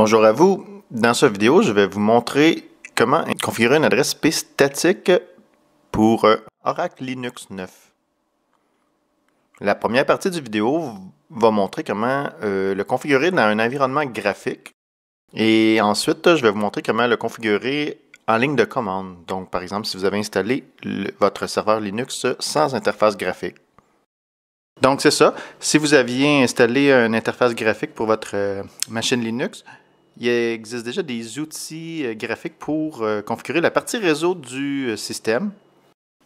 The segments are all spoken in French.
Bonjour à vous. Dans cette vidéo, je vais vous montrer comment configurer une adresse IP statique pour Oracle Linux 9. La première partie du vidéo va montrer comment le configurer dans un environnement graphique. Et ensuite, je vais vous montrer comment le configurer en ligne de commande. Donc, par exemple, si vous avez installé votre serveur Linux sans interface graphique. Donc, c'est ça. Si vous aviez installé une interface graphique pour votre machine Linux, il existe déjà des outils graphiques pour configurer la partie réseau du système.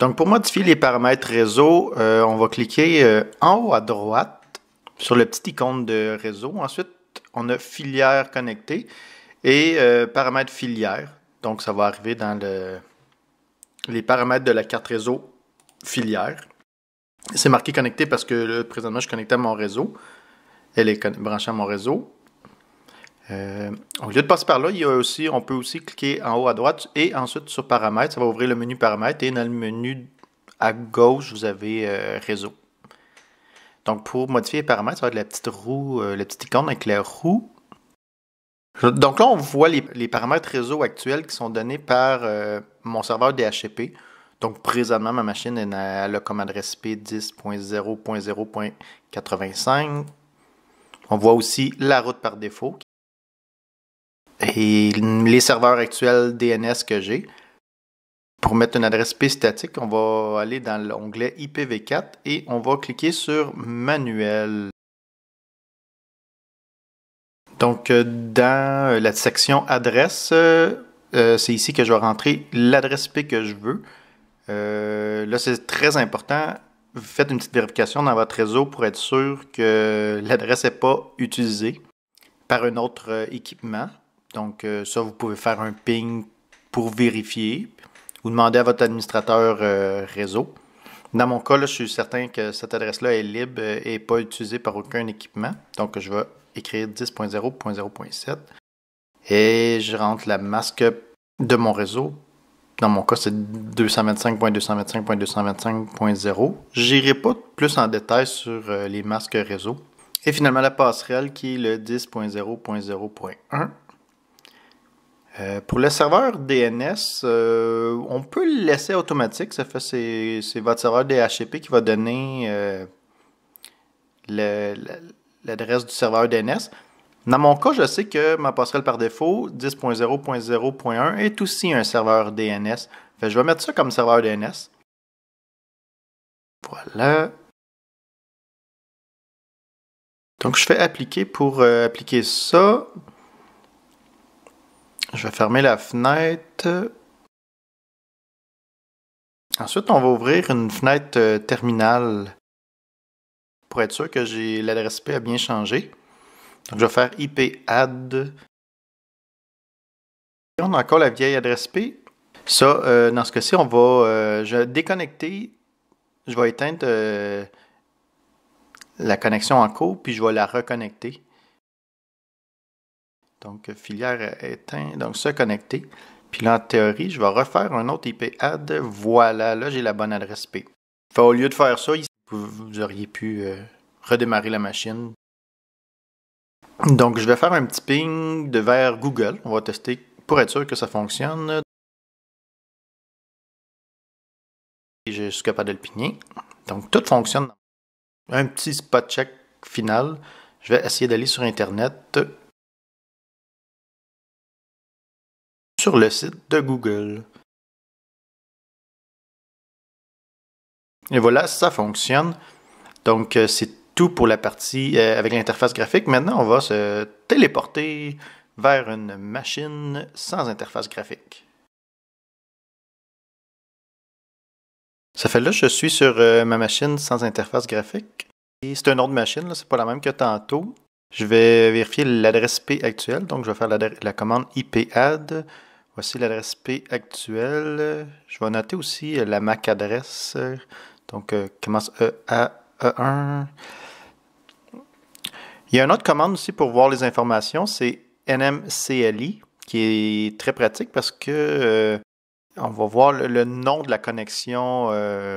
Donc, pour modifier les paramètres réseau, on va cliquer en haut à droite sur le petit icône de réseau. Ensuite, on a filière connectée et paramètres filière. Donc, ça va arriver dans les paramètres de la carte réseau filière. C'est marqué connecté parce que là, présentement, je suis connecté à mon réseau. Elle est branchée à mon réseau. Au lieu de passer par là, on peut aussi cliquer en haut à droite et ensuite sur paramètres. Ça va ouvrir le menu paramètres et dans le menu à gauche, vous avez réseau. Donc, pour modifier les paramètres, ça va être la petite roue, la petite icône avec la roue. Donc là, on voit les paramètres réseau actuels qui sont donnés par mon serveur DHCP. Donc, présentement, ma machine elle a comme adresse IP 10.0.0.85. On voit aussi la route par défaut. Et les serveurs actuels DNS que j'ai. Pour mettre une adresse IP statique, on va aller dans l'onglet IPv4 et on va cliquer sur Manuel. Donc, dans la section adresse, c'est ici que je vais rentrer l'adresse IP que je veux. Là, c'est très important. Faites une petite vérification dans votre réseau pour être sûr que l'adresse n'est pas utilisée par un autre équipement. Donc, ça, vous pouvez faire un ping pour vérifier ou demander à votre administrateur réseau. Dans mon cas, là, je suis certain que cette adresse-là est libre et n'est pas utilisée par aucun équipement. Donc, je vais écrire 10.0.0.7 et je rentre la masque de mon réseau. Dans mon cas, c'est 225.225.225.0. Je n'irai pas plus en détail sur les masques réseau. Et finalement, la passerelle qui est le 10.0.0.1. Pour le serveur DNS, on peut le laisser automatique. Ça fait c'est votre serveur DHCP qui va donner l'adresse du serveur DNS. Dans mon cas, je sais que ma passerelle par défaut, 10.0.0.1, est aussi un serveur DNS. Fait, je vais mettre ça comme serveur DNS. Voilà. Donc, je fais appliquer pour appliquer ça. Je vais fermer la fenêtre. Ensuite, on va ouvrir une fenêtre terminal pour être sûr que l'adresse IP a bien changé. Donc, je vais faire IP add. On a encore la vieille adresse IP. Ça, dans ce cas-ci, je vais déconnecter. Je vais éteindre la connexion en cours, puis je vais la reconnecter. Donc, filière éteint, donc se connecter. Puis là, en théorie, je vais refaire un autre IP add. Voilà, là, j'ai la bonne adresse IP. Enfin, au lieu de faire ça, vous auriez pu redémarrer la machine. Donc, je vais faire un petit ping vers Google. On va tester pour être sûr que ça fonctionne. Et je suis capable de le pigner. Donc, tout fonctionne. Un petit spot check final. Je vais essayer d'aller sur Internet. Sur le site de Google. Et voilà, ça fonctionne. Donc, c'est tout pour la partie avec l'interface graphique. Maintenant, on va se téléporter vers une machine sans interface graphique. Ça fait là, je suis sur ma machine sans interface graphique. Et c'est une autre machine, c'est pas la même que tantôt. Je vais vérifier l'adresse IP actuelle. Donc, je vais faire la commande IP add. Voici l'adresse IP actuelle. Je vais noter aussi la MAC adresse. Donc, commence E1. Il y a une autre commande aussi pour voir les informations. C'est NMCLI, qui est très pratique parce que on va voir le nom de la connexion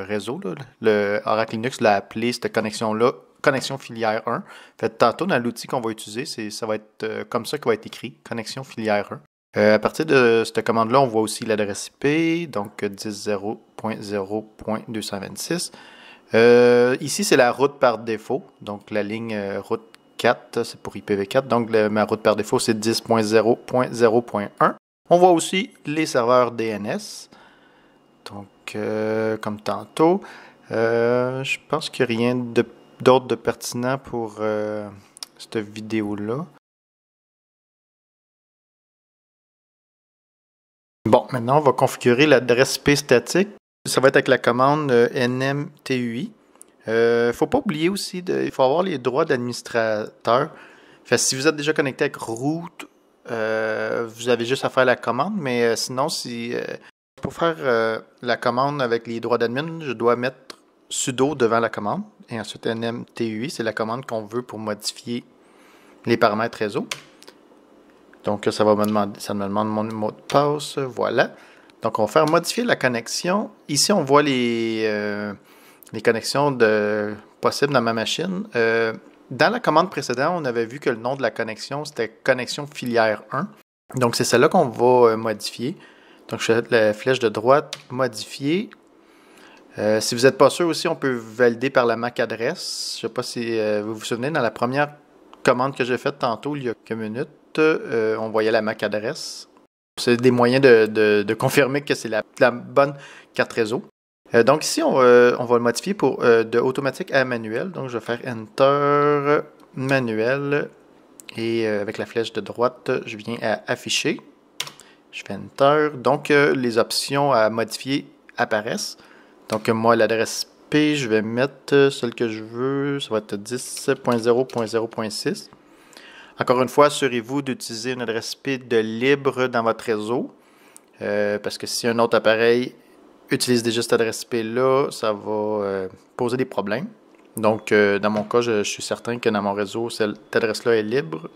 réseau. Là. Le Oracle Linux l'a appelé cette connexion-là connexion filière 1. Fait, tantôt, dans l'outil qu'on va utiliser, ça va être comme ça qu'il va être écrit, connexion filière 1. À partir de cette commande-là, on voit aussi l'adresse IP, donc 10.0.0.226. Ici, c'est la route par défaut, donc la ligne route 4, c'est pour IPv4, donc ma route par défaut, c'est 10.0.0.1. On voit aussi les serveurs DNS, donc comme tantôt. Je pense qu'il n'y a rien d'autre de pertinent pour cette vidéo-là. Bon, maintenant, on va configurer l'adresse IP statique. Ça va être avec la commande nmtui. Il ne faut pas oublier aussi, il faut avoir les droits d'administrateur. Si vous êtes déjà connecté avec root, vous avez juste à faire la commande, mais sinon, pour faire la commande avec les droits d'admin, je dois mettre sudo devant la commande. Et ensuite, nmtui, c'est la commande qu'on veut pour modifier les paramètres réseau. Donc, ça me demande mon mot de passe. Voilà. Donc, on va faire modifier la connexion. Ici, on voit les connexions possibles dans ma machine. Dans la commande précédente, on avait vu que le nom de la connexion, c'était connexion filière 1. Donc, c'est celle-là qu'on va modifier. Donc, je fais la flèche de droite, modifier. Si vous n'êtes pas sûr aussi, on peut valider par la MAC adresse. Je ne sais pas si vous vous souvenez, dans la première commande que j'ai faite tantôt, il y a quelques minutes, on voyait la MAC adresse. C'est des moyens de confirmer que c'est la bonne carte réseau. Donc ici, on va le modifier pour de automatique à manuel. Donc je vais faire Enter, manuel. Et avec la flèche de droite, je viens à afficher. Je fais Enter. Donc les options à modifier apparaissent. Donc moi, l'adresse IP, je vais mettre celle que je veux. Ça va être 10.0.0.6. Encore une fois, assurez-vous d'utiliser une adresse IP de libre dans votre réseau. Parce que si un autre appareil utilise déjà cette adresse IP-là, ça va poser des problèmes. Donc, dans mon cas, je suis certain que dans mon réseau, cette adresse-là est libre.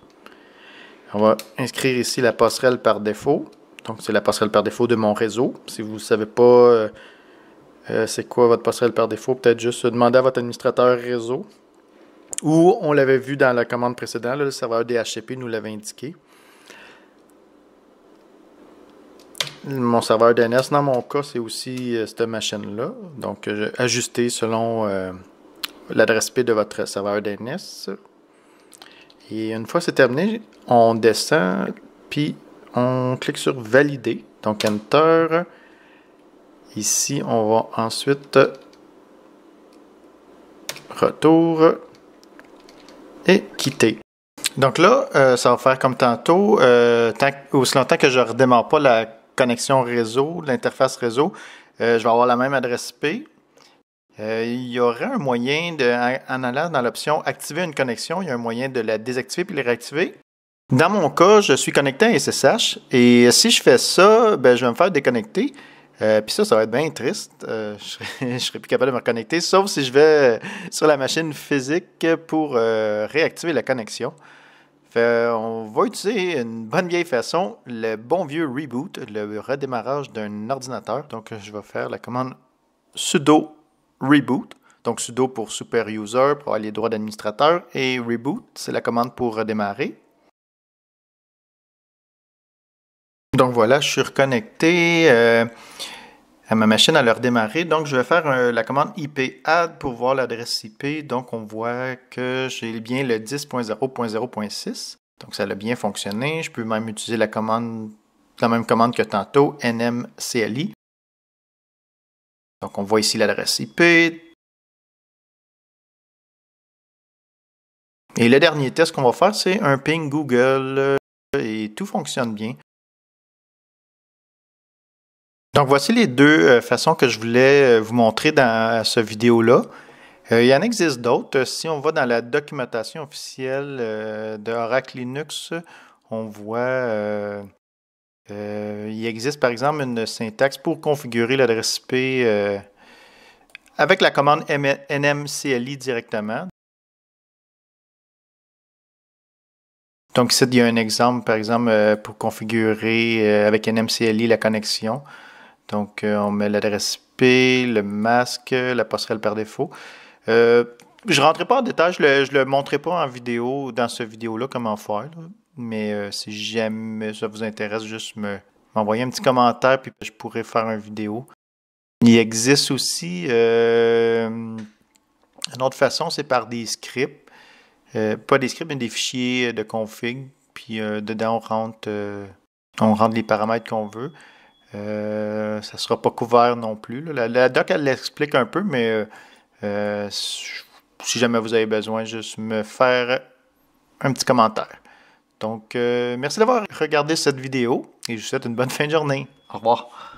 On va inscrire ici la passerelle par défaut. Donc, c'est la passerelle par défaut de mon réseau. Si vous ne savez pas c'est quoi votre passerelle par défaut, peut-être juste demander à votre administrateur réseau. Ou on l'avait vu dans la commande précédente, là, le serveur DHCP nous l'avait indiqué. Mon serveur DNS, dans mon cas, c'est aussi cette machine-là. Donc, ajusté selon l'adresse IP de votre serveur DNS. Et une fois c'est terminé, on descend, puis on clique sur Valider. Donc, Enter. Ici, on va ensuite Retour et quitter. Donc là, ça va faire comme tantôt, aussi longtemps que je ne redémarre pas la connexion réseau, l'interface réseau, je vais avoir la même adresse IP. Il y aurait un moyen, en allant dans l'option Activer une connexion, il y a un moyen de la désactiver puis de la réactiver. Dans mon cas, je suis connecté à SSH et si je fais ça, ben, je vais me faire déconnecter. Puis ça va être bien triste. Je serai plus capable de me reconnecter, sauf si je vais sur la machine physique pour réactiver la connexion. On va utiliser une bonne vieille façon, le bon vieux reboot, le redémarrage d'un ordinateur. Donc, je vais faire la commande sudo reboot. Donc, sudo pour super user, pour avoir les droits d'administrateur. Et reboot, c'est la commande pour redémarrer. Donc voilà, je suis reconnecté à ma machine à leur démarrer. Donc je vais faire la commande IP-add pour voir l'adresse IP. Donc on voit que j'ai bien le 10.0.0.6. Donc ça a bien fonctionné. Je peux même utiliser la même commande que tantôt, nmcli. Donc on voit ici l'adresse IP. Et le dernier test qu'on va faire, c'est un ping Google. Et tout fonctionne bien. Donc, voici les deux façons que je voulais vous montrer dans cette vidéo-là. Il y en existe d'autres. Si on va dans la documentation officielle de Oracle Linux, on voit il existe par exemple une syntaxe pour configurer l'adresse IP avec la commande nmcli directement. Donc ici, il y a un exemple, par exemple, pour configurer avec nmcli la connexion. Donc, on met l'adresse IP, le masque, la passerelle par défaut. Je ne rentrerai pas en détail, je le montrerai pas en vidéo, dans cette vidéo-là, comment faire. Là. Mais si jamais ça vous intéresse, juste m'envoyer un petit commentaire, puis je pourrais faire une vidéo. Il existe aussi une autre façon, c'est par des scripts. Pas des scripts, mais des fichiers de config. Puis dedans, on rentre les paramètres qu'on veut. Ça ne sera pas couvert non plus. Là. La doc, elle l'explique un peu, mais si jamais vous avez besoin, juste me faire un petit commentaire. Donc, merci d'avoir regardé cette vidéo et je vous souhaite une bonne fin de journée. Au revoir.